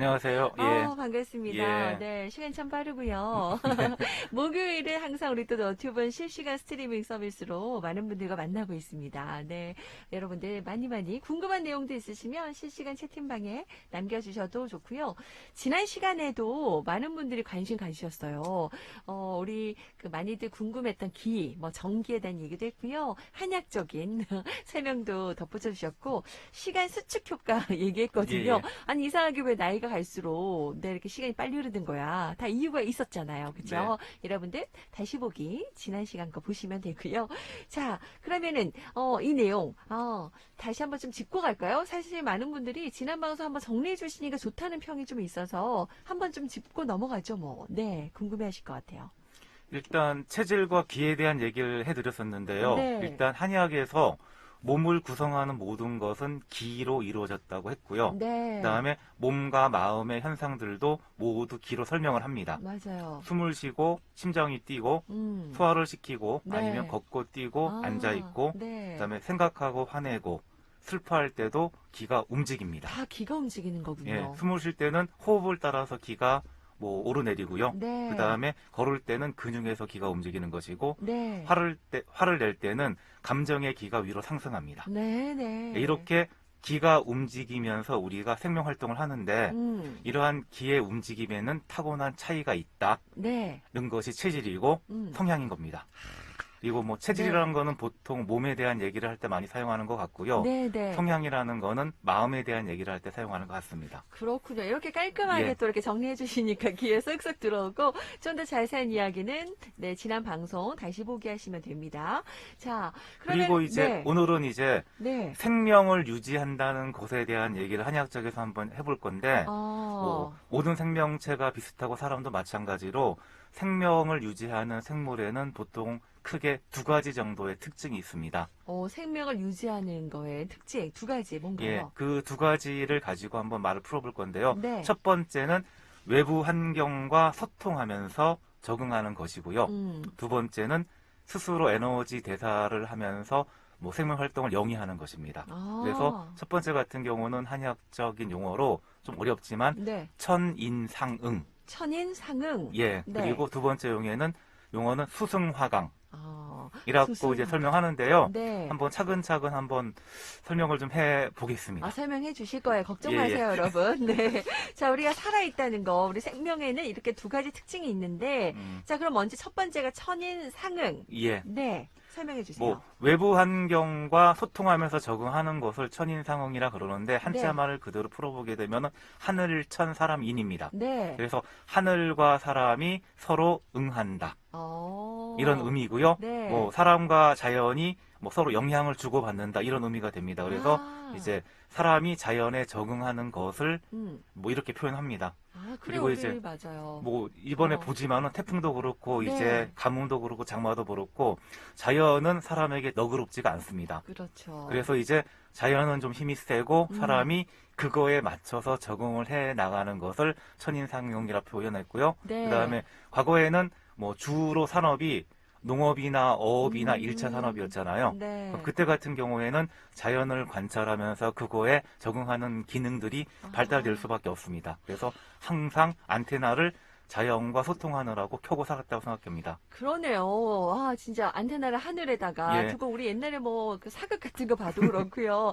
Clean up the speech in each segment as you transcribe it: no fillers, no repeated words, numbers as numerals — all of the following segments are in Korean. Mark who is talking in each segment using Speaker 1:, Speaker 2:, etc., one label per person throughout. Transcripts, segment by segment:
Speaker 1: 안녕하세요. 예.
Speaker 2: 반갑습니다.
Speaker 1: 예.
Speaker 2: 네, 시간 참 빠르고요. 목요일은 항상 우리 또 너튜브 실시간 스트리밍 서비스로 많은 분들과 만나고 있습니다. 네, 여러분들 많이 궁금한 내용도 있으시면 실시간 채팅방에 남겨주셔도 좋고요. 지난 시간에도 많은 분들이 관심 가지셨어요. 우리 많이들 궁금했던 뭐 전기에 대한 얘기도 했고요. 한약적인 설명도 덧붙여 주셨고, 시간 수축 효과
Speaker 1: 예,
Speaker 2: 얘기했거든요.
Speaker 1: 예.
Speaker 2: 아니 이상하게 왜 나이가 갈수록 이렇게 시간이 빨리 흐르는 거야. 다 이유가 있었잖아요.
Speaker 1: 네.
Speaker 2: 그죠? 여러분들 다시 보기 지난 시간 거 보시면 되고요. 자, 그러면은 이 내용 다시 한번 좀 짚고 갈까요? 사실 많은 분들이 지난 방송 한번 정리해 주시니까 좋다는 평이 좀 있어서 한번 좀 짚고 넘어가죠, 뭐. 네, 궁금해 하실 것 같아요.
Speaker 1: 일단 체질과 기에 대한 얘기를 해드렸었는데요.
Speaker 2: 네.
Speaker 1: 일단 한의학에서 몸을 구성하는 모든 것은 기로 이루어졌다고 했고요.
Speaker 2: 네.
Speaker 1: 그다음에 몸과 마음의 현상들도 모두 기로 설명을 합니다.
Speaker 2: 맞아요.
Speaker 1: 숨을 쉬고 심장이 뛰고
Speaker 2: 음.
Speaker 1: 소화를 시키고 아니면
Speaker 2: 네.
Speaker 1: 걷고 뛰고 앉아 있고
Speaker 2: 네.
Speaker 1: 그다음에 생각하고 화내고 슬퍼할 때도 기가 움직입니다.
Speaker 2: 다 기가 움직이는
Speaker 1: 예,
Speaker 2: 거군요.
Speaker 1: 숨을 쉴 때는 호흡을 따라서 기가 오르내리고요.
Speaker 2: 네.
Speaker 1: 그 다음에 걸을 때는 근육에서 기가 움직이는 것이고,
Speaker 2: 네.
Speaker 1: 화를 낼 때는 감정의 기가 위로 상승합니다.
Speaker 2: 네.
Speaker 1: 이렇게 기가 움직이면서 우리가 생명 활동을 하는데,
Speaker 2: 음.
Speaker 1: 이러한 기의 움직임에는 타고난 차이가 있다는
Speaker 2: 네.
Speaker 1: 것이 체질이고
Speaker 2: 음.
Speaker 1: 성향인 겁니다. 그리고 뭐 체질이라는 거는 보통 몸에 대한 얘기를 할 때 많이 사용하는 것 같고요.
Speaker 2: 네.
Speaker 1: 성향이라는 거는 마음에 대한 얘기를 할 때 사용하는 것 같습니다.
Speaker 2: 그렇군요. 이렇게 깔끔하게
Speaker 1: 예.
Speaker 2: 또 이렇게 정리해 주시니까 귀에 쏙쏙 들어오고 좀 더 자세한 이야기는 지난 방송 다시 보기 하시면 됩니다. 자, 그러면
Speaker 1: 그리고 이제
Speaker 2: 네.
Speaker 1: 오늘은 이제
Speaker 2: 네.
Speaker 1: 생명을 유지한다는 것에 대한 얘기를 한의학적에서 한번 해볼 건데 뭐 모든 생명체가 비슷하고 사람도 마찬가지로 생명을 유지하는 생물에는 보통 크게 두 가지 정도의 특징이 있습니다.
Speaker 2: 생명을 유지하는 거에 특징 두 가지
Speaker 1: 예,
Speaker 2: 뭔가요?
Speaker 1: 그 두 가지를 가지고 한번 말을 풀어볼 건데요.
Speaker 2: 네.
Speaker 1: 첫 번째는 외부 환경과 소통하면서 적응하는 것이고요. 두 번째는 스스로 에너지 대사를 하면서 뭐 생명 활동을 영위하는 것입니다. 그래서 첫 번째 같은 경우는 한의학적인 용어로 좀 어렵지만
Speaker 2: 네.
Speaker 1: 천인상응.
Speaker 2: 천인상응.
Speaker 1: 예.
Speaker 2: 네.
Speaker 1: 그리고 두 번째 용어는 수승화강. 이라고 이제
Speaker 2: 수승화강.
Speaker 1: 설명하는데요.
Speaker 2: 네.
Speaker 1: 한번 차근차근 한번 설명을 좀 해 보겠습니다.
Speaker 2: 설명해 주실 거예요. 걱정
Speaker 1: 예,
Speaker 2: 마세요, 여러분. 네. 자, 우리가 살아있다는 거, 우리 생명에는 이렇게 두 가지 특징이 있는데, 자, 그럼 먼저 첫 번째가 천인상응.
Speaker 1: 예.
Speaker 2: 네. 설명해 주세요.
Speaker 1: 뭐 외부 환경과 소통하면서 적응하는 것을 천인상응이라 그러는데 한자
Speaker 2: 네.
Speaker 1: 말을 그대로 풀어보게 되면 하늘천 사람인입니다.
Speaker 2: 네.
Speaker 1: 그래서 하늘과 사람이 서로 응한다. 이런 의미고요.
Speaker 2: 네.
Speaker 1: 뭐 사람과 자연이 뭐 서로 영향을 주고받는다 이런 의미가 됩니다. 그래서 이제 사람이 자연에 적응하는 것을 뭐 이렇게 표현합니다.
Speaker 2: 그리고 이제 맞아요.
Speaker 1: 뭐 이번에 보지만은 태풍도 그렇고
Speaker 2: 네.
Speaker 1: 이제 가뭄도 그렇고 장마도 그렇고 자연은 사람에게 너그럽지가 않습니다.
Speaker 2: 그렇죠.
Speaker 1: 그래서 이제 자연은 좀 힘이 세고 사람이 그거에 맞춰서 적응을 해 나가는 것을 천인상용이라 표현했고요.
Speaker 2: 네.
Speaker 1: 그다음에 과거에는 뭐 주로 산업이 농업이나 어업이나 1차 산업이었잖아요.
Speaker 2: 네.
Speaker 1: 그때 같은 경우에는 자연을 관찰하면서 그거에 적응하는 기능들이 발달될 수밖에 없습니다. 그래서 항상 안테나를 자연과 소통하느라고 켜고 살았다고 생각합니다.
Speaker 2: 그러네요. 진짜 안테나를 하늘에다가
Speaker 1: 예.
Speaker 2: 두고 우리 옛날에 뭐 그 사극 같은 거 봐도 그렇고요.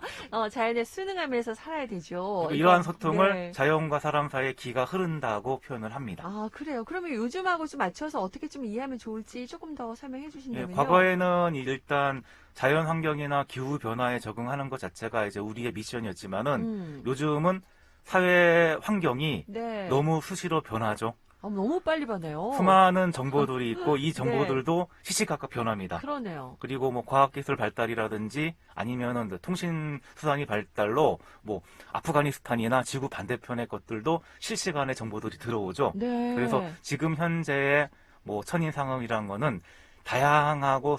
Speaker 2: 자연에 순응하면서 살아야 되죠.
Speaker 1: 이러한 소통을
Speaker 2: 네.
Speaker 1: 자연과 사람 사이에 기가 흐른다고 표현을 합니다.
Speaker 2: 그래요. 그러면 요즘하고 좀 맞춰서 어떻게 좀 이해하면 좋을지 조금 더 설명해
Speaker 1: 예,
Speaker 2: 주신다면요.
Speaker 1: 과거에는 일단 자연 환경이나 기후 변화에 적응하는 것 자체가 이제 우리의 미션이었지만은 요즘은 사회 환경이
Speaker 2: 네.
Speaker 1: 너무 수시로 변하죠.
Speaker 2: 너무 빨리 변해요.
Speaker 1: 수많은 정보들이 있고 이 정보들도 시시각각 변합니다.
Speaker 2: 그러네요.
Speaker 1: 그리고 뭐 과학기술 발달이라든지 아니면은 통신 수단이 발달로 뭐 아프가니스탄이나 지구 반대편의 것들도 실시간에 정보들이 들어오죠.
Speaker 2: 네.
Speaker 1: 그래서 지금 현재의 뭐 천인상응이라는 거는 다양하고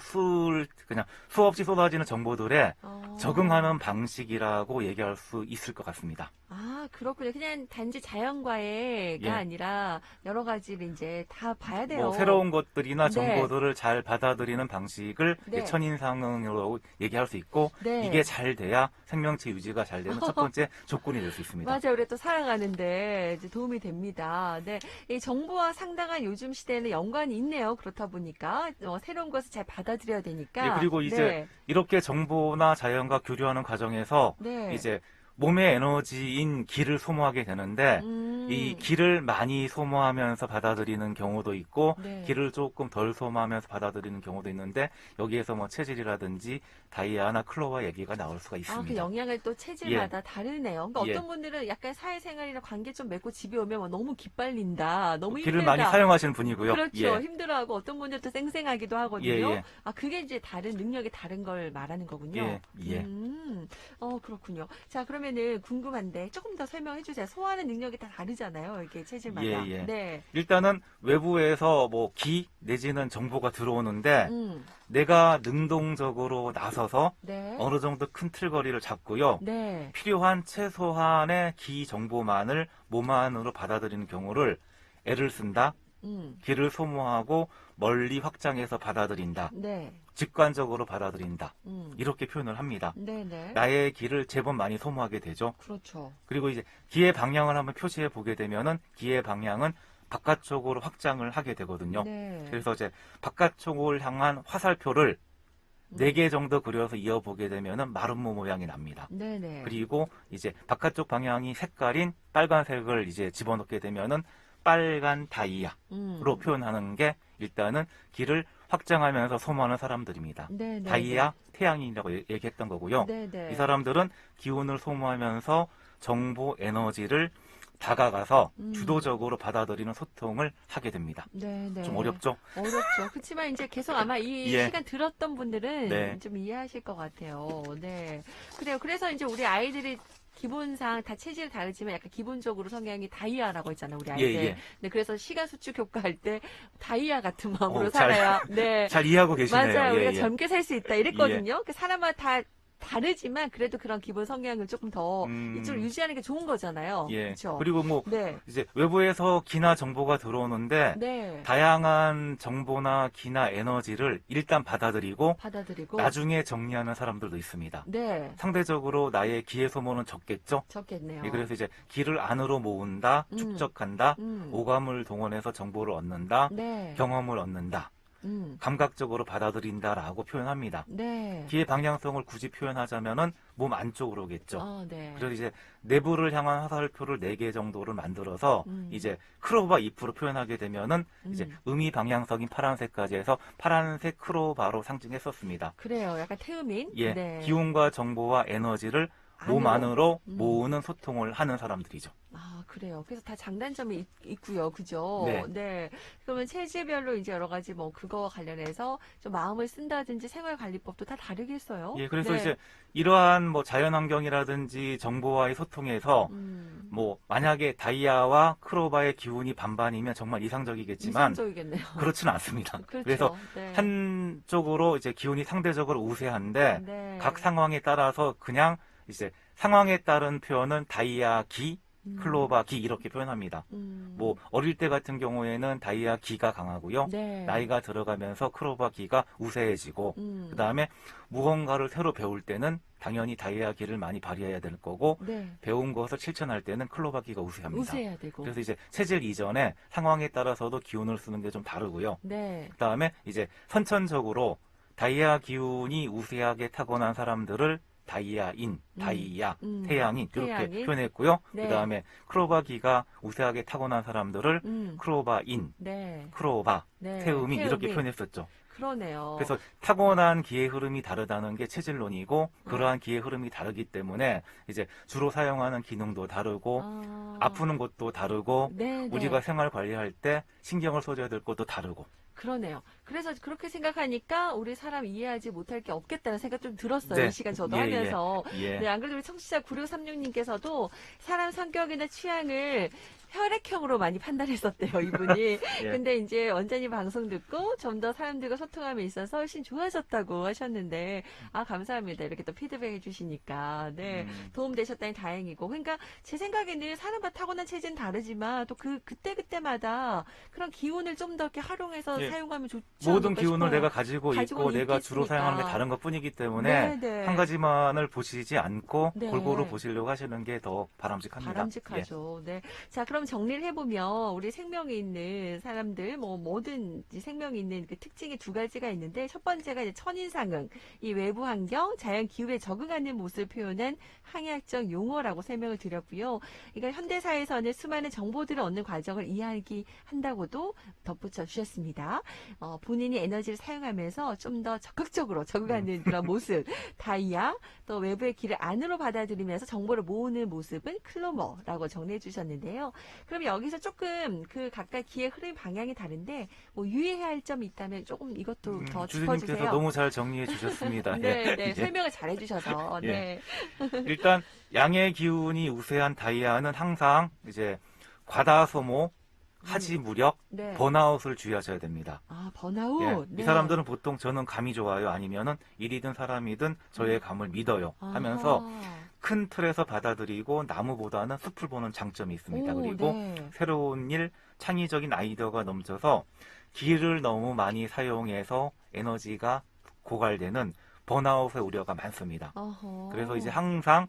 Speaker 1: 그냥 수없이 쏟아지는 정보들에
Speaker 2: 어.
Speaker 1: 적응하는 방식이라고 얘기할 수 있을 것 같습니다.
Speaker 2: 아, 그렇군요. 그냥 단지 자연과의가
Speaker 1: 예.
Speaker 2: 아니라 여러 가지를 이제 다 봐야 돼요.
Speaker 1: 뭐 새로운 것들이나
Speaker 2: 네.
Speaker 1: 정보들을 잘 받아들이는 방식을
Speaker 2: 네.
Speaker 1: 천인상으로 얘기할 수 있고
Speaker 2: 네.
Speaker 1: 이게 잘 돼야 생명체 유지가 잘 되는 첫 번째 조건이 될 수 있습니다.
Speaker 2: 맞아요. 우리 또 살아가는데 이제 도움이 됩니다. 네. 이 정보와 상당한 요즘 시대에는 연관이 있네요. 그렇다 보니까 새로운 것을 잘 받아들여야 되니까.
Speaker 1: 예, 그리고 이제
Speaker 2: 네.
Speaker 1: 이렇게 정보나 자연과 교류하는 과정에서
Speaker 2: 네.
Speaker 1: 이제 몸의 에너지인 기를 소모하게 되는데 이 기를 많이 소모하면서 받아들이는 경우도 있고
Speaker 2: 네.
Speaker 1: 기를 조금 덜 소모하면서 받아들이는 경우도 있는데 여기에서 뭐 체질이라든지 다이아나 클로바 얘기가 나올 수가 있습니다.
Speaker 2: 그 영향을 또 체질마다 다르네요. 그러니까 어떤 분들은 약간 사회생활이나 관계 좀 맺고 집에 오면 뭐 너무 기빨린다, 너무
Speaker 1: 기를
Speaker 2: 힘들다.
Speaker 1: 많이 사용하시는 분이고요.
Speaker 2: 그렇죠.
Speaker 1: 예.
Speaker 2: 힘들어하고 어떤 분들도 쌩쌩하기도 하거든요.
Speaker 1: 예, 예.
Speaker 2: 아, 그게 이제 다른 능력이 다른 걸 말하는 거군요.
Speaker 1: 예, 예.
Speaker 2: 그렇군요. 자, 그러면은 궁금한데 조금 더 설명해 주세요. 소화하는 능력이 다 다르잖아요. 이게 체질마다.
Speaker 1: 예, 예.
Speaker 2: 네.
Speaker 1: 일단은 외부에서 뭐 기 내지는 정보가 들어오는데
Speaker 2: 음.
Speaker 1: 내가 능동적으로 나서서
Speaker 2: 네.
Speaker 1: 어느 정도 큰 틀거리를 잡고요.
Speaker 2: 네.
Speaker 1: 필요한 최소한의 기 정보만을 몸 안으로 받아들이는 경우를 애를 쓴다, 기를 소모하고 멀리 확장해서 받아들인다,
Speaker 2: 네.
Speaker 1: 직관적으로 받아들인다. 이렇게 표현을 합니다.
Speaker 2: 네네.
Speaker 1: 나의 기를 제법 많이 소모하게 되죠.
Speaker 2: 그렇죠.
Speaker 1: 그리고 이제 기의 방향을 한번 표시해 보게 되면은 기의 방향은 바깥쪽으로 확장을 하게 되거든요.
Speaker 2: 네.
Speaker 1: 그래서 이제 바깥쪽을 향한 화살표를 4개 정도 그려서 이어보게 되면은 마름모 모양이 납니다.
Speaker 2: 네네.
Speaker 1: 그리고 이제 바깥쪽 방향이 색깔인 빨간색을 이제 집어넣게 되면은 빨간 다이아로 표현하는 게 일단은 기를 확장하면서 소모하는 사람들입니다.
Speaker 2: 네네.
Speaker 1: 다이아, 태양이라고 얘기했던 거고요.
Speaker 2: 네네.
Speaker 1: 이 사람들은 기운을 소모하면서 정보, 에너지를 다가가서 주도적으로 받아들이는 소통을 하게 됩니다.
Speaker 2: 네네.
Speaker 1: 좀 어렵죠?
Speaker 2: 어렵죠. 그렇지만 이제 계속 아마 이
Speaker 1: 예.
Speaker 2: 시간 들었던 분들은
Speaker 1: 네.
Speaker 2: 좀 이해하실 것 같아요. 네. 그래요. 그래서 이제 우리 아이들이 기본상 다 체질이 다르지만 약간 기본적으로 성향이 다이아라고 했잖아요, 우리 아이들.
Speaker 1: 예.
Speaker 2: 네, 그래서 시간 수축 효과할 때 다이아 같은 마음으로
Speaker 1: 잘-
Speaker 2: 살아야. 네.
Speaker 1: 잘 이해하고 계시네요.
Speaker 2: 맞아요.
Speaker 1: 예,
Speaker 2: 우리가
Speaker 1: 예.
Speaker 2: 젊게 살 수 있다 이랬거든요. 그 사람마다 다 다르지만 그래도 그런 기본 성향을 조금 더 이쪽으로 유지하는 게 좋은 거잖아요.
Speaker 1: 예.
Speaker 2: 그렇죠.
Speaker 1: 그리고 뭐
Speaker 2: 네.
Speaker 1: 이제 외부에서 기나 정보가 들어오는데
Speaker 2: 네.
Speaker 1: 다양한 정보나 기나 에너지를 일단 받아들이고
Speaker 2: 받아들이고.
Speaker 1: 나중에 정리하는 사람들도 있습니다.
Speaker 2: 네.
Speaker 1: 상대적으로 나의 기의 소모는 적겠죠.
Speaker 2: 적겠네요.
Speaker 1: 예, 그래서 이제 기를 안으로 모은다, 축적한다, 오감을 동원해서 정보를 얻는다,
Speaker 2: 네.
Speaker 1: 경험을 얻는다, 감각적으로 받아들인다라고 표현합니다.
Speaker 2: 네.
Speaker 1: 기의 방향성을 굳이 표현하자면은 몸 안쪽으로겠죠.
Speaker 2: 네.
Speaker 1: 그래서 이제 내부를 향한 화살표를 4개 정도를 만들어서 이제 크로바 잎으로 표현하게 되면은 이제 음이 방향성인 파란색까지 해서 파란색 크로바로 상징했었습니다.
Speaker 2: 그래요. 약간 태음인.
Speaker 1: 예,
Speaker 2: 네.
Speaker 1: 기운과 정보와 에너지를 몸 안으로 모으는 소통을 하는 사람들이죠.
Speaker 2: 아, 그래요. 그래서 다 장단점이 있고요. 그죠?
Speaker 1: 네.
Speaker 2: 그러면 체질별로 이제 여러 가지 뭐 그거와 관련해서 좀 마음을 쓴다든지 생활 관리법도 다 다르겠어요?
Speaker 1: 예, 그래서
Speaker 2: 네.
Speaker 1: 이제 이러한 뭐 자연 환경이라든지 정보와의 소통에서 뭐 만약에 다이아와 크로바의 기운이 반반이면 정말 이상적이겠지만
Speaker 2: 이상적이겠네요.
Speaker 1: 그렇지는 않습니다.
Speaker 2: 그렇죠.
Speaker 1: 그래서
Speaker 2: 네.
Speaker 1: 한쪽으로 이제 기운이 상대적으로 우세한데
Speaker 2: 네.
Speaker 1: 각 상황에 따라서 그냥 이제 상황에 따른 표현은 다이아 기, 클로바 기 이렇게 표현합니다. 뭐 어릴 때 같은 경우에는 다이아 기가 강하고요.
Speaker 2: 네.
Speaker 1: 나이가 들어가면서 클로바 기가 우세해지고 그다음에 무언가를 새로 배울 때는 당연히 다이아 기를 많이 발휘해야 될 거고
Speaker 2: 네.
Speaker 1: 배운 것을 실천할 때는 클로바 기가 우세합니다.
Speaker 2: 우세해야 되고.
Speaker 1: 그래서 이제 체질 이전에 상황에 따라서도 기운을 쓰는 게 좀 다르고요.
Speaker 2: 네.
Speaker 1: 그다음에 이제 선천적으로 다이아 기운이 우세하게 타고난 사람들을 다이아인, 다이아, 태양인 이렇게
Speaker 2: 태양인.
Speaker 1: 표현했고요.
Speaker 2: 네.
Speaker 1: 그다음에 크로바기가 우세하게 타고난 사람들을 크로바인,
Speaker 2: 네.
Speaker 1: 크로바,
Speaker 2: 네.
Speaker 1: 태음인 이렇게
Speaker 2: 태음인.
Speaker 1: 표현했었죠.
Speaker 2: 그러네요.
Speaker 1: 그래서 타고난 기의 흐름이 다르다는 게 체질론이고 그러한 기의 흐름이 다르기 때문에 이제 주로 사용하는 기능도 다르고 아프는 것도 다르고
Speaker 2: 네,
Speaker 1: 우리가
Speaker 2: 네.
Speaker 1: 생활 관리할 때 신경을 써줘야 될 것도 다르고
Speaker 2: 그러네요. 그래서 그렇게 생각하니까 우리 사람 이해하지 못할 게 없겠다는 생각 좀 들었어요.
Speaker 1: 네.
Speaker 2: 이 시간 저도
Speaker 1: 예,
Speaker 2: 하면서.
Speaker 1: 예.
Speaker 2: 네, 안 그래도 우리 청취자 9636님께서도 사람 성격이나 취향을 혈액형으로 많이 판단했었대요, 이분이.
Speaker 1: 예.
Speaker 2: 근데 이제 원장님 방송 듣고 좀 더 사람들과 소통함에 있어서 훨씬 좋아졌다고 하셨는데, 아, 감사합니다. 이렇게 또 피드백 해주시니까. 네. 도움 되셨다니 다행이고. 그러니까 제 생각에는 사람과 타고난 체질은 다르지만 또 그때그때마다 그런 기운을 좀 더 이렇게 활용해서
Speaker 1: 예.
Speaker 2: 사용하면 좋지
Speaker 1: 모든
Speaker 2: 않을까
Speaker 1: 기운을
Speaker 2: 싶어요.
Speaker 1: 내가 가지고 있고
Speaker 2: 가지고는
Speaker 1: 내가 주로
Speaker 2: 있겠으니까.
Speaker 1: 사용하는 게 다른 것 뿐이기 때문에
Speaker 2: 네네.
Speaker 1: 한 가지만을 보시지 않고
Speaker 2: 네.
Speaker 1: 골고루 보시려고 하시는 게 더 바람직합니다.
Speaker 2: 바람직하죠. 네. 자, 그럼 정리를 해보면 우리 생명이 있는 사람들, 뭐 모든 생명이 있는 그 특징이 두 가지가 있는데 첫 번째가 이제 첫인상은 이 외부 환경, 자연 기후에 적응하는 모습을 표현한 항해학적 용어라고 설명을 드렸고요. 그러니까 현대사에서는 수많은 정보들을 얻는 과정을 이해하기 한다고도 덧붙여 주셨습니다. 본인이 에너지를 사용하면서 좀 더 적극적으로 적응하는 그런 모습, 다이아, 또 외부의 길을 안으로 받아들이면서 정보를 모으는 모습은 클로머라고 정리해 주셨는데요. 그럼 여기서 조금 그 각각 기의 흐름 방향이 다른데 뭐 유의해야 할 점이 있다면 조금 이것도 더
Speaker 1: 주주님께서
Speaker 2: 짚어주세요.
Speaker 1: 너무 잘 정리해 주셨습니다.
Speaker 2: 네, 네,
Speaker 1: 예.
Speaker 2: 설명을 잘해 주셔서.
Speaker 1: 예.
Speaker 2: 네.
Speaker 1: 일단 양의 기운이 우세한 다이아는 항상 이제 과다 소모, 하지 무력,
Speaker 2: 네.
Speaker 1: 번아웃을 주의하셔야 됩니다.
Speaker 2: 아, 번아웃.
Speaker 1: 예,
Speaker 2: 네.
Speaker 1: 이 사람들은 보통 저는 감이 좋아요, 아니면은 일이든 사람이든 저의 감을 믿어요 하면서
Speaker 2: 아하.
Speaker 1: 큰 틀에서 받아들이고 나무보다는 숲을 보는 장점이 있습니다.
Speaker 2: 오,
Speaker 1: 그리고
Speaker 2: 네.
Speaker 1: 새로운 일, 창의적인 아이디어가 넘쳐서 기를 너무 많이 사용해서 에너지가 고갈되는 번아웃의 우려가 많습니다.
Speaker 2: 어허.
Speaker 1: 그래서 이제 항상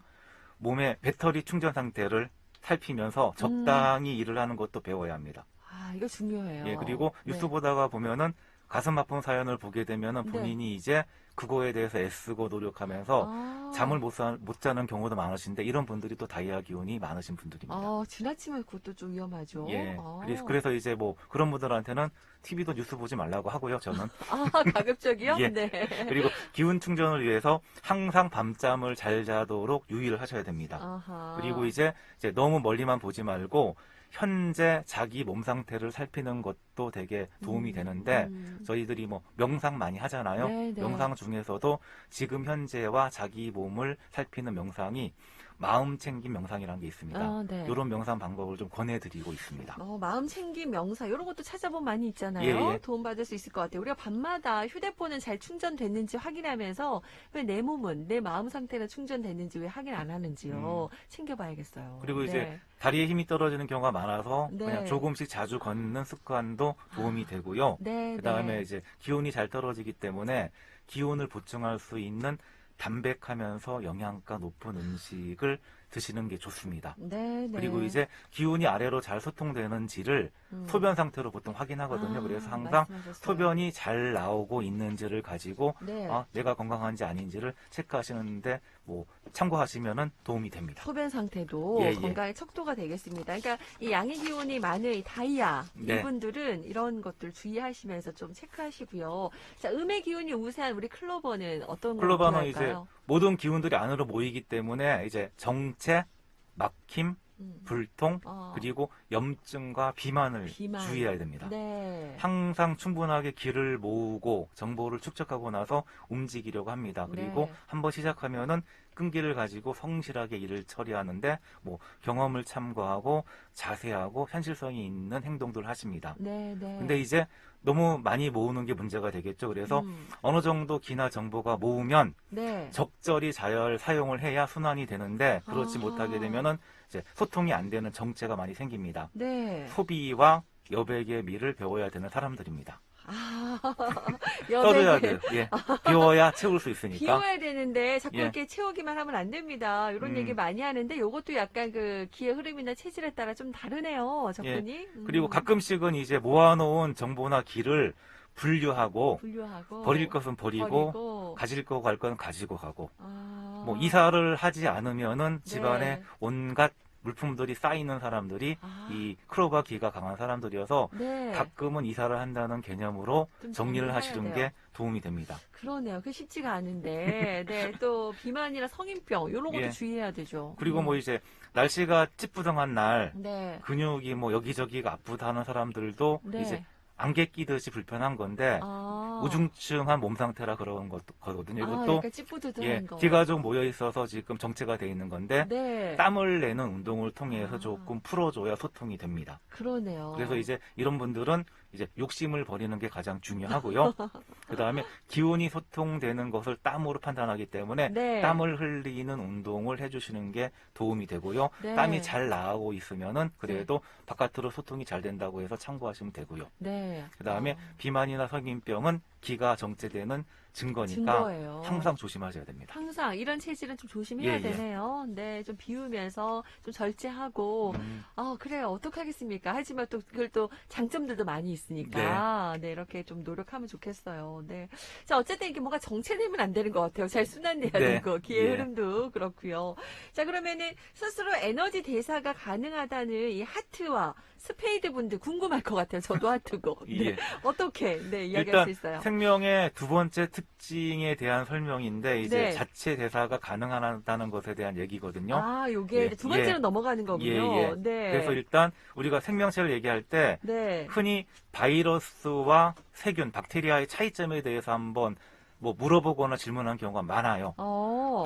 Speaker 1: 몸의 배터리 충전 상태를 살피면서 적당히 일을 하는 것도 배워야 합니다.
Speaker 2: 아, 이거 중요해요.
Speaker 1: 예, 그리고
Speaker 2: 네.
Speaker 1: 뉴스 보다가 보면은 가슴 아픈 사연을 보게 되면은
Speaker 2: 네.
Speaker 1: 본인이 이제 그거에 대해서 애쓰고 노력하면서
Speaker 2: 아.
Speaker 1: 잠을 못 자는 경우도 많으신데 이런 분들이 또 다이아 기운이 많으신 분들입니다.
Speaker 2: 아, 지나치면 그것도 좀 위험하죠.
Speaker 1: 예.
Speaker 2: 아.
Speaker 1: 그래서 이제 뭐 그런 분들한테는 TV도 뉴스 보지 말라고 하고요, 저는.
Speaker 2: 아, 가급적이요?
Speaker 1: 예.
Speaker 2: 네.
Speaker 1: 그리고 기운 충전을 위해서 항상 밤잠을 잘 자도록 유의를 하셔야 됩니다.
Speaker 2: 아하.
Speaker 1: 그리고 이제 너무 멀리만 보지 말고 현재 자기 몸 상태를 살피는 것도 되게 도움이 되는데 저희들이 뭐 명상 많이 하잖아요.
Speaker 2: 네, 네.
Speaker 1: 명상 중에서도 지금 현재와 자기 몸을 살피는 명상이 마음 챙김 명상이라는 게 있습니다.
Speaker 2: 아, 네.
Speaker 1: 이런 명상 방법을 좀 권해드리고 있습니다.
Speaker 2: 마음 챙김 명상 이런 것도 찾아보면 많이 있잖아요.
Speaker 1: 예, 예.
Speaker 2: 도움받을 수 있을 것 같아요. 우리가 밤마다 휴대폰은 잘 충전됐는지 확인하면서 왜 내 몸은 내 마음 상태는 충전됐는지 왜 확인 안 하는지요. 챙겨봐야겠어요.
Speaker 1: 그리고 이제
Speaker 2: 네.
Speaker 1: 다리에 힘이 떨어지는 경우가 많아서
Speaker 2: 네.
Speaker 1: 그냥 조금씩 자주 걷는 습관도 도움이 되고요.
Speaker 2: 네,
Speaker 1: 그다음에
Speaker 2: 네.
Speaker 1: 이제 기온이 잘 떨어지기 때문에 기온을 보충할 수 있는 담백하면서 영양가 높은 음식을 드시는 게 좋습니다.
Speaker 2: 네, 네.
Speaker 1: 그리고 이제 기운이 아래로 잘 소통되는지를 소변 상태로 보통 확인하거든요. 그래서 항상
Speaker 2: 말씀하셨어요.
Speaker 1: 소변이 잘 나오고 있는지를 가지고
Speaker 2: 네.
Speaker 1: 내가 건강한지 아닌지를 체크하시는데 뭐 참고하시면은 도움이 됩니다.
Speaker 2: 소변 상태도
Speaker 1: 예, 예.
Speaker 2: 건강의 척도가 되겠습니다. 그러니까 이 양의 기운이 많은 이 다이아
Speaker 1: 네.
Speaker 2: 이분들은 이런 것들 주의하시면서 좀 체크하시고요. 자, 음의 기운이 우세한 우리 클로버는 어떤 걸
Speaker 1: 클로버는 이제
Speaker 2: 필요할까요?
Speaker 1: 모든 기운들이 안으로 모이기 때문에 이제 정체, 막힘,
Speaker 2: 음.
Speaker 1: 불통,
Speaker 2: 어.
Speaker 1: 그리고 염증과 비만을
Speaker 2: 비만.
Speaker 1: 주의해야 됩니다.
Speaker 2: 네.
Speaker 1: 항상 충분하게 기를 모으고 정보를 축적하고 나서 움직이려고 합니다. 그리고
Speaker 2: 네.
Speaker 1: 한번 시작하면은 끈기를 가지고 성실하게 일을 처리하는데 뭐 경험을 참고하고 자세하고 현실성이 있는 행동들을 하십니다.
Speaker 2: 네, 네.
Speaker 1: 근데 이제 너무 많이 모으는 게 문제가 되겠죠. 그래서 어느 정도 기나 정보가 모으면
Speaker 2: 네.
Speaker 1: 적절히 잘 사용을 해야 순환이 되는데 그렇지
Speaker 2: 아.
Speaker 1: 못하게 되면은 이제 소통이 안 되는 정체가 많이 생깁니다.
Speaker 2: 네.
Speaker 1: 소비와 여백의 미를 배워야 되는 사람들입니다.
Speaker 2: 아,
Speaker 1: 써줘야
Speaker 2: 여백을
Speaker 1: 돼요. 예. 비워야 채울 수 있으니까.
Speaker 2: 비워야 되는데 자꾸
Speaker 1: 예.
Speaker 2: 이렇게 채우기만 하면 안 됩니다. 이런 얘기 많이 하는데 이것도 약간 그 기의 흐름이나 체질에 따라 좀 다르네요. 접근이.
Speaker 1: 그리고 가끔씩은 이제 모아놓은 정보나 기를 분류하고
Speaker 2: 분류하고
Speaker 1: 버릴 것은 버리고 가질 거 갈 건 가지고 가고
Speaker 2: 아.
Speaker 1: 뭐 이사를 하지 않으면은
Speaker 2: 네.
Speaker 1: 집안에 온갖 물품들이 쌓이는 사람들이
Speaker 2: 아.
Speaker 1: 이 크로바 기가 강한 사람들이어서
Speaker 2: 네.
Speaker 1: 가끔은 이사를 한다는 개념으로
Speaker 2: 좀
Speaker 1: 정리를
Speaker 2: 정리해야
Speaker 1: 하시는
Speaker 2: 돼요.
Speaker 1: 게 도움이 됩니다.
Speaker 2: 그러네요. 그게 쉽지가 않은데. 네. 또 비만이나 성인병 이런 것도
Speaker 1: 예.
Speaker 2: 주의해야 되죠.
Speaker 1: 그리고 뭐 이제 날씨가 찌뿌둥한 날
Speaker 2: 네.
Speaker 1: 근육이 뭐 여기저기가 아프다는 사람들도
Speaker 2: 네.
Speaker 1: 이제 안개 끼듯이 불편한 건데
Speaker 2: 아.
Speaker 1: 우중충한 몸 상태라 그런 거거든요. 이것도
Speaker 2: 약간 찌뿌드드한
Speaker 1: 예,
Speaker 2: 거.
Speaker 1: 기가 좀 모여 있어서 지금 정체가 돼 있는 건데
Speaker 2: 네.
Speaker 1: 땀을 내는 운동을 통해서 조금 풀어줘야 소통이 됩니다.
Speaker 2: 그러네요.
Speaker 1: 그래서 이제 이런 분들은 이제 욕심을 버리는 게 가장 중요하고요. 그 다음에 기운이 소통되는 것을 땀으로 판단하기 때문에
Speaker 2: 네.
Speaker 1: 땀을 흘리는 운동을 해주시는 게 도움이 되고요.
Speaker 2: 네.
Speaker 1: 땀이 잘 나오고 있으면은 그래도 바깥으로 소통이 잘 된다고 해서 참고하시면 되고요.
Speaker 2: 네.
Speaker 1: 그 다음에 비만이나 성인병은 기가 정체되는 증거니까
Speaker 2: 증거예요.
Speaker 1: 항상 조심하셔야 됩니다.
Speaker 2: 항상 이런 체질은 좀 조심해야
Speaker 1: 예.
Speaker 2: 되네요. 네, 좀 비우면서 좀 절제하고 그래요. 어떡하겠습니까? 하지만 또 그걸 또 장점들도 많이 있으니까 네, 이렇게 좀 노력하면 좋겠어요. 네. 자, 어쨌든 이게 뭔가 정체되면 안 되는 것 같아요. 잘 순환돼야
Speaker 1: 네.
Speaker 2: 되고 기의
Speaker 1: 예.
Speaker 2: 흐름도 그렇고요. 자, 그러면은 스스로 에너지 대사가 가능하다는 이 하트와 스페이드 분들 궁금할 것 같아요. 저도 하트고. 네.
Speaker 1: 예.
Speaker 2: 어떻게 이야기할
Speaker 1: 일단
Speaker 2: 수 있어요?
Speaker 1: 생명의 두 번째 특징에 대한 설명인데 이제
Speaker 2: 네.
Speaker 1: 자체 대사가 가능하다는 것에 대한 얘기거든요.
Speaker 2: 아, 요게
Speaker 1: 예,
Speaker 2: 두 번째로
Speaker 1: 예.
Speaker 2: 넘어가는 거군요.
Speaker 1: 예.
Speaker 2: 네.
Speaker 1: 그래서 일단 우리가 생명체를 얘기할 때
Speaker 2: 네.
Speaker 1: 흔히 바이러스와 세균, 박테리아의 차이점에 대해서 한번 뭐 물어보거나 질문한 경우가 많아요.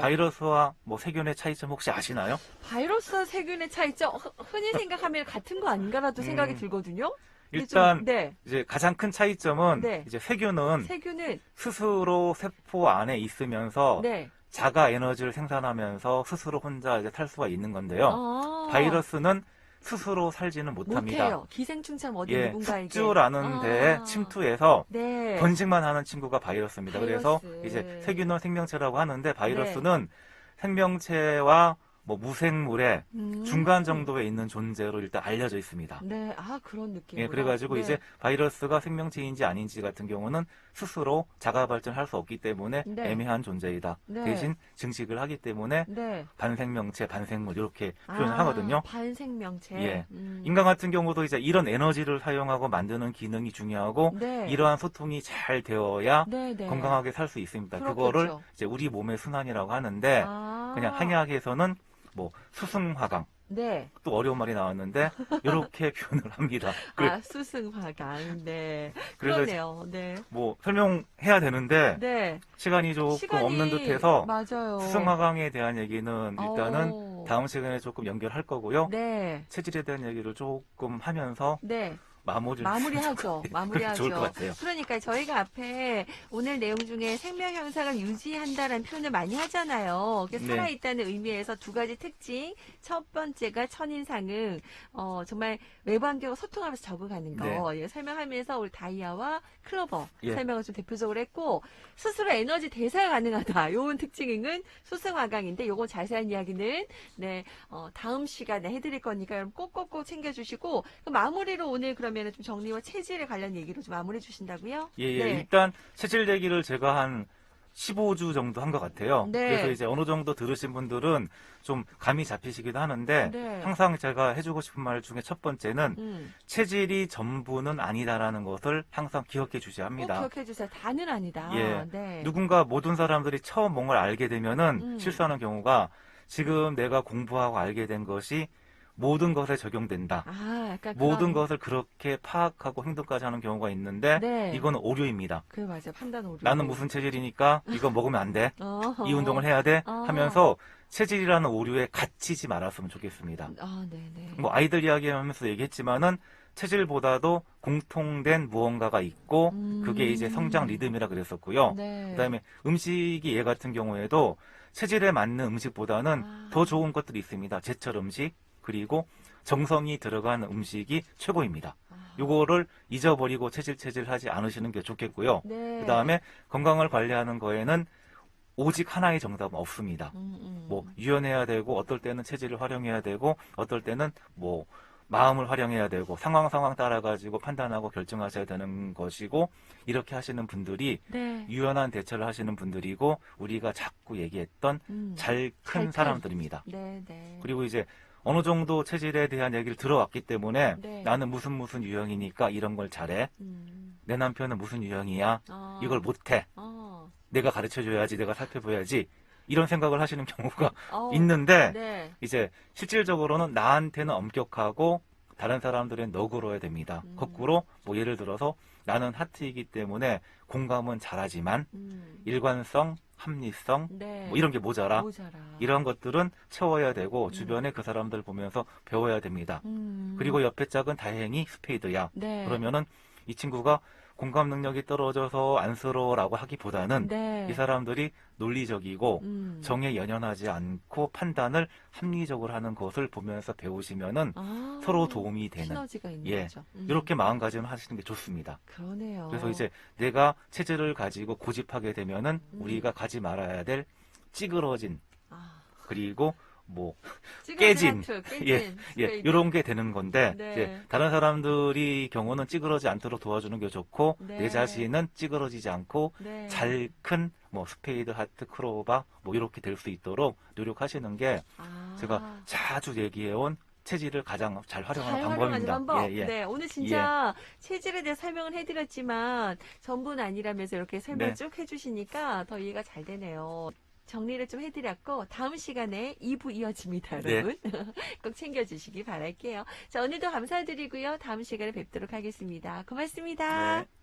Speaker 1: 바이러스와 뭐 세균의 차이점 혹시 아시나요?
Speaker 2: 바이러스와 세균의 차이점 흔히 생각하면 같은 거 아닌가라도 생각이 들거든요. 근데
Speaker 1: 일단
Speaker 2: 좀, 네.
Speaker 1: 이제 가장 큰 차이점은
Speaker 2: 네.
Speaker 1: 이제 세균은
Speaker 2: 세균은
Speaker 1: 스스로 세포 안에 있으면서
Speaker 2: 네.
Speaker 1: 자가 에너지를 생산하면서 스스로 혼자 이제 살 수가 있는 건데요. 바이러스는 스스로 살지는 못합니다.
Speaker 2: 못해요. 기생충처럼 어디
Speaker 1: 예,
Speaker 2: 누군가에게.
Speaker 1: 숙주라는 데에 침투해서
Speaker 2: 네.
Speaker 1: 번식만 하는 친구가 바이러스입니다. 그래서
Speaker 2: 바이러스.
Speaker 1: 이제 세균은 생명체라고 하는데 바이러스는 생명체와 뭐 무생물의 중간 정도에 있는 존재로 일단 알려져 있습니다.
Speaker 2: 네, 그런 느낌.
Speaker 1: 예, 그래가지고 이제 바이러스가 생명체인지 아닌지 같은 경우는 스스로 자가 발전할 수 없기 때문에
Speaker 2: 네.
Speaker 1: 애매한 존재이다.
Speaker 2: 네.
Speaker 1: 대신 증식을 하기 때문에
Speaker 2: 네.
Speaker 1: 반생명체, 반생물 이렇게 표현을 하거든요.
Speaker 2: 반생명체.
Speaker 1: 예. 인간 같은 경우도 이제 이런 에너지를 사용하고 만드는 기능이 중요하고
Speaker 2: 네.
Speaker 1: 이러한 소통이 잘 되어야
Speaker 2: 네, 네.
Speaker 1: 건강하게 살 수 있습니다.
Speaker 2: 그렇겠죠.
Speaker 1: 그거를 이제 우리 몸의 순환이라고 하는데 그냥 한의학에서는 뭐 수승화강
Speaker 2: 네.
Speaker 1: 또 어려운 말이 나왔는데 이렇게 표현을 합니다.
Speaker 2: 수승화강. 네.
Speaker 1: 그래서
Speaker 2: 그러네요. 네.
Speaker 1: 뭐 설명해야 되는데
Speaker 2: 네.
Speaker 1: 시간이 조금 없는 듯해서
Speaker 2: 맞아요.
Speaker 1: 수승화강에 대한 얘기는 일단은 다음 시간에 조금 연결할 거고요.
Speaker 2: 네.
Speaker 1: 체질에 대한 얘기를 조금 하면서
Speaker 2: 네.
Speaker 1: 마무리하죠. 좋을 것 같아요.
Speaker 2: 그러니까 저희가 앞에 오늘 내용 중에 생명 현상을 유지한다라는 표현을 많이 하잖아요.
Speaker 1: 네.
Speaker 2: 살아있다는 의미에서 두 가지 특징. 첫 번째가 천인상응. 정말 외부 환경과 소통하면서 적응하는 거. 예, 설명하면서 우리 다이아와 클로버 설명을 좀 대표적으로 했고 스스로 에너지 대사가 가능하다. 요런 특징은 수승화강인데 요거 자세한 이야기는 다음 시간에 해드릴 거니까 여러분 꼭꼭꼭 챙겨주시고 마무리로 오늘 그러면 좀 정리와 체질에 관련 얘기로 좀 마무리해 주신다고요?
Speaker 1: 예. 일단 체질 얘기를 제가 한 15주 정도 한 것 같아요.
Speaker 2: 네.
Speaker 1: 그래서 이제 어느 정도 들으신 분들은 좀 감이 잡히시기도 하는데
Speaker 2: 네.
Speaker 1: 항상 제가 해주고 싶은 말 중에 첫 번째는 체질이 전부는 아니다라는 것을 항상 기억해 주셔야 합니다.
Speaker 2: 꼭 기억해 주세요. 다는 아니다.
Speaker 1: 예.
Speaker 2: 네.
Speaker 1: 누군가 모든 사람들이 처음 뭔가를 알게 되면은 실수하는 경우가 지금 내가 공부하고 알게 된 것이 모든 것에 적용된다.
Speaker 2: 약간
Speaker 1: 모든 것을 그렇게 파악하고 행동까지 하는 경우가 있는데 이건 오류입니다.
Speaker 2: 그래 맞아요. 판단 오류.
Speaker 1: 나는 무슨 체질이니까 이거 먹으면 안 돼. 이 운동을 해야 돼.
Speaker 2: 어허.
Speaker 1: 하면서 체질이라는 오류에 갇히지 말았으면 좋겠습니다.
Speaker 2: 네네.
Speaker 1: 뭐 아이들 이야기하면서 얘기했지만은 체질보다도 공통된 무언가가 있고 그게 이제 성장 리듬이라 그랬었고요.
Speaker 2: 네.
Speaker 1: 그다음에 음식이 얘 같은 경우에도 체질에 맞는 음식보다는 더 좋은 것들이 있습니다. 제철 음식 그리고 정성이 들어간 음식이 최고입니다. 요거를 잊어버리고 체질하지 않으시는 게 좋겠고요.
Speaker 2: 네.
Speaker 1: 그다음에 건강을 관리하는 거에는 오직 하나의 정답은 없습니다. 뭐 유연해야 되고 어떨 때는 체질을 활용해야 되고 어떨 때는 뭐 마음을 활용해야 되고 상황 따라 가지고 판단하고 결정하셔야 되는 것이고 이렇게 하시는 분들이 유연한 대처를 하시는 분들이고 우리가 자꾸 얘기했던 잘 큰 사람들입니다. 그리고 이제 어느 정도 체질에 대한 얘기를 들어왔기 때문에 나는 무슨 유형이니까 이런 걸 잘해. 내 남편은 무슨 유형이야. 이걸 못해. 내가 가르쳐줘야지, 내가 살펴봐야지. 이런 생각을 하시는 경우가 있는데 이제 실질적으로는 나한테는 엄격하고 다른 사람들은 너그러워야 됩니다. 거꾸로 뭐 예를 들어서 나는 하트이기 때문에 공감은 잘하지만 일관성, 합리성
Speaker 2: 네.
Speaker 1: 뭐 이런 게 모자라.
Speaker 2: 모자라.
Speaker 1: 이런 것들은 채워야 되고 주변에 그 사람들 보면서 배워야 됩니다. 그리고 옆에 짝은 다행히 스페이드야.
Speaker 2: 네.
Speaker 1: 그러면은 이 친구가 공감 능력이 떨어져서 안쓰러워라고 하기보다는
Speaker 2: 네.
Speaker 1: 이 사람들이 논리적이고 정에 연연하지 않고 판단을 합리적으로 하는 것을 보면서 배우시면은 서로 도움이 되는
Speaker 2: 시너지가 있는
Speaker 1: 예,
Speaker 2: 거죠.
Speaker 1: 이렇게 마음가짐을 하시는 게 좋습니다.
Speaker 2: 그러네요.
Speaker 1: 그래서 이제 내가 체질을 가지고 고집하게 되면은 우리가 가지 말아야 될 찌그러진 그리고 뭐 깨진 예, 이런 게 되는 건데
Speaker 2: 네.
Speaker 1: 이제 다른 사람들이 경우는 찌그러지 않도록 도와주는 게 좋고
Speaker 2: 네.
Speaker 1: 내 자신은 찌그러지지 않고
Speaker 2: 네.
Speaker 1: 잘 큰 뭐 스페이드, 하트, 크로바 뭐 이렇게 될 수 있도록 노력하시는 게 제가 자주 얘기해온 체질을 가장 잘 활용하는 방법입니다.
Speaker 2: 방법.
Speaker 1: 예, 예.
Speaker 2: 네, 오늘 진짜 체질에 대해 설명을 해드렸지만 전부는 아니라면서 이렇게 설명
Speaker 1: 네.
Speaker 2: 쭉 해주시니까 더 이해가 잘 되네요. 정리를 좀 해드렸고 다음 시간에 2부 이어집니다, 여러분. 꼭 챙겨주시기 바랄게요. 자, 오늘도 감사드리고요. 다음 시간에 뵙도록 하겠습니다. 고맙습니다.
Speaker 1: 네.